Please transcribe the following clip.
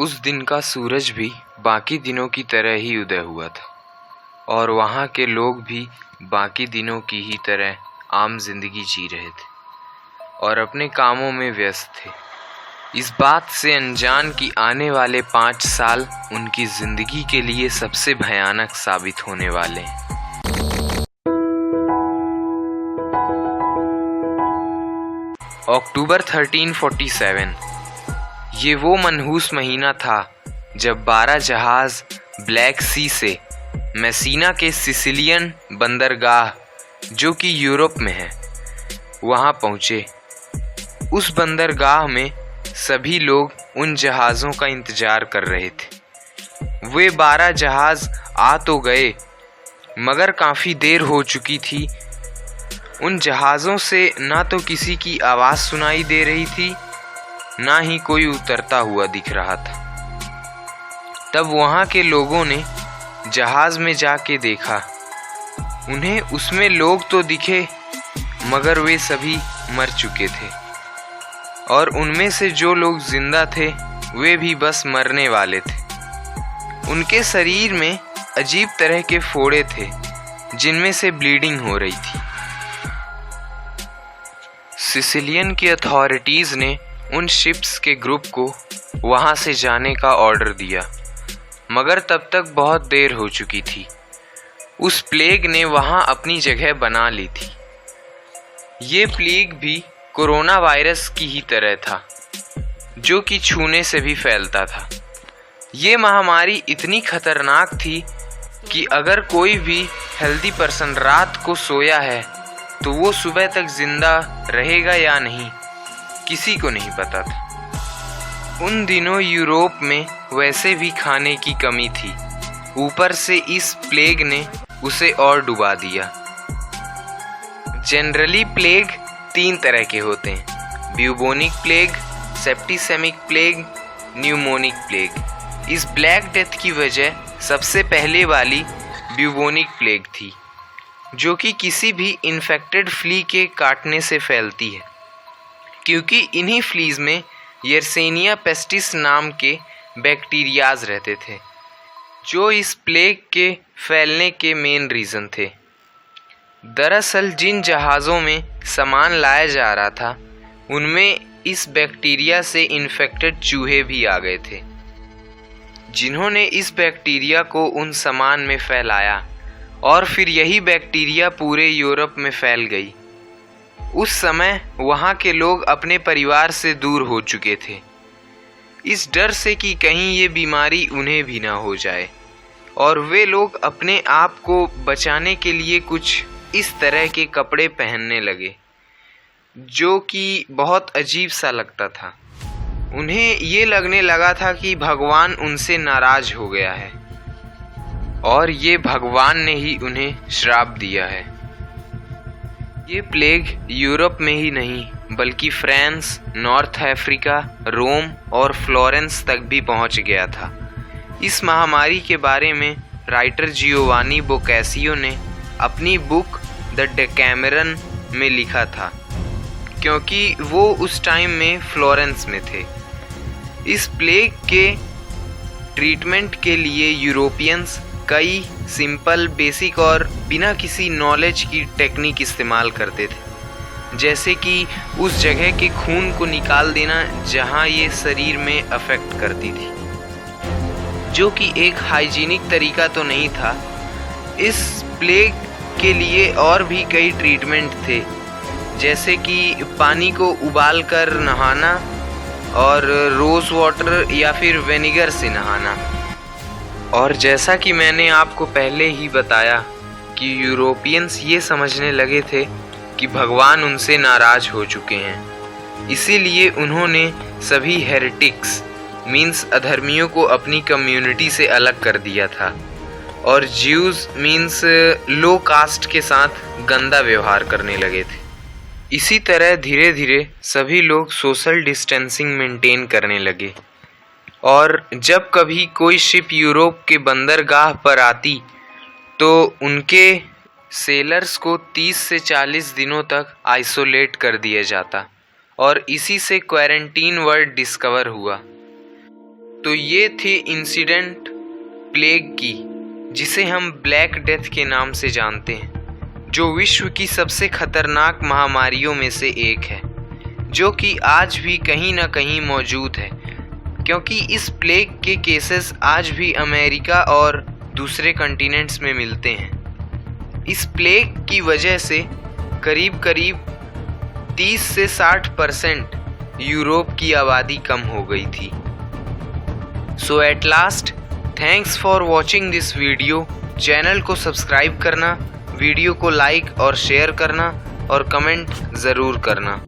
उस दिन का सूरज भी बाकी दिनों की तरह ही उदय हुआ था और वहाँ के लोग भी बाकी दिनों की ही तरह आम जिंदगी जी रहे थे और अपने कामों में व्यस्त थे, इस बात से अनजान कि आने वाले 5 साल उनकी जिंदगी के लिए सबसे भयानक साबित होने वाले हैं। अक्टूबर 1347 ये वो मनहूस महीना था जब 12 जहाज ब्लैक सी से मैसीना के सिसिलियन बंदरगाह, जो कि यूरोप में है, वहाँ पहुँचे। उस बंदरगाह में सभी लोग उन जहाज़ों का इंतज़ार कर रहे थे। वे 12 जहाज़ आ तो गए, मगर काफ़ी देर हो चुकी थी। उन जहाज़ों से ना तो किसी की आवाज़ सुनाई दे रही थी, ना ही कोई उतरता हुआ दिख रहा था। तब वहाँ के लोगों ने जहाज़ में जाके देखा। उन्हें उसमें लोग तो दिखे, मगर वे सभी मर चुके थे और उनमें से जो लोग जिंदा थे वे भी बस मरने वाले थे। उनके शरीर में अजीब तरह के फोड़े थे जिनमें से ब्लीडिंग हो रही थी। सिसिलियन की अथॉरिटीज़ ने उन शिप्स के ग्रुप को वहाँ से जाने का ऑर्डर दिया, मगर तब तक बहुत देर हो चुकी थी। उस प्लेग ने वहाँ अपनी जगह बना ली थी। ये प्लेग भी कोरोना वायरस की ही तरह था, जो कि छूने से भी फैलता था। ये महामारी इतनी खतरनाक थी कि अगर कोई भी हेल्दी पर्सन रात को सोया है तो वो सुबह तक जिंदा रहेगा या नहीं, किसी को नहीं पता था। उन दिनों यूरोप में वैसे भी खाने की कमी थी, ऊपर से इस प्लेग ने उसे और डुबा दिया। जनरली प्लेग 3 तरह के होते हैं: bubonic plague, septicemic plague, pneumonic plague. इस ब्लैक डेथ की वजह सबसे पहले वाली ब्यूबोनिक प्लेग थी, जो कि किसी भी इन्फेक्टेड फ्ली के काटने से फैलती है, क्योंकि इन्हीं फ्लीज में यर्सेनिया पेस्टिस नाम के बैक्टीरियाज रहते थे, जो इस प्लेग के फैलने के मेन रीज़न थे। दरअसल जिन जहाज़ों में सामान लाया जा रहा था उनमें इस बैक्टीरिया से इन्फेक्टेड चूहे भी आ गए थे, जिन्होंने इस बैक्टीरिया को उन सामान में फैलाया और फिर यही बैक्टीरिया पूरे यूरोप में फैल गई। उस समय वहाँ के लोग अपने परिवार से दूर हो चुके थे, इस डर से कि कहीं ये बीमारी उन्हें भी ना हो जाए, और वे लोग अपने आप को बचाने के लिए कुछ इस तरह के कपड़े पहनने लगे, जो कि बहुत अजीब सा लगता था। उन्हें ये लगने लगा था कि भगवान उनसे नाराज हो गया है और ये भगवान ने ही उन्हें श्राप दिया है। ये प्लेग यूरोप में ही नहीं बल्कि फ्रांस, नॉर्थ अफ्रीका, रोम और फ्लोरेंस तक भी पहुंच गया था। इस महामारी के बारे में राइटर जियोवानी बोकासियो ने अपनी बुक द डेकामेरन में लिखा था, क्योंकि वो उस टाइम में फ्लोरेंस में थे। इस प्लेग के ट्रीटमेंट के लिए यूरोपियंस कई सिंपल, बेसिक और बिना किसी नॉलेज की टेक्निक इस्तेमाल करते थे, जैसे कि उस जगह के खून को निकाल देना जहां ये शरीर में अफेक्ट करती थी, जो कि एक हाइजीनिक तरीका तो नहीं था। इस प्लेग के लिए और भी कई ट्रीटमेंट थे, जैसे कि पानी को उबाल कर नहाना और रोज़ वाटर या फिर विनेगर से नहाना। और जैसा कि मैंने आपको पहले ही बताया कि यूरोपियंस ये समझने लगे थे कि भगवान उनसे नाराज हो चुके हैं, इसीलिए उन्होंने सभी हेरेटिक्स मीन्स अधर्मियों को अपनी कम्युनिटी से अलग कर दिया था और ज्यूज मीन्स लो कास्ट के साथ गंदा व्यवहार करने लगे थे। इसी तरह धीरे धीरे सभी लोग सोशल डिस्टेंसिंग मेंटेन करने लगे, और जब कभी कोई शिप यूरोप के बंदरगाह पर आती तो उनके सेलर्स को 30 से 40 दिनों तक आइसोलेट कर दिया जाता, और इसी से क्वारंटीन वर्ड डिस्कवर हुआ। तो ये थी इंसिडेंट प्लेग की, जिसे हम ब्लैक डेथ के नाम से जानते हैं, जो विश्व की सबसे खतरनाक महामारियों में से एक है, जो कि आज भी कहीं ना कहीं मौजूद है, क्योंकि इस प्लेग के केसेस आज भी अमेरिका और दूसरे कॉन्टिनेंट्स में मिलते हैं। इस प्लेग की वजह से करीब करीब 30 से 60% यूरोप की आबादी कम हो गई थी। So at last, thanks for watching this video. Channel को सब्सक्राइब करना, वीडियो को लाइक और शेयर करना और कमेंट ज़रूर करना।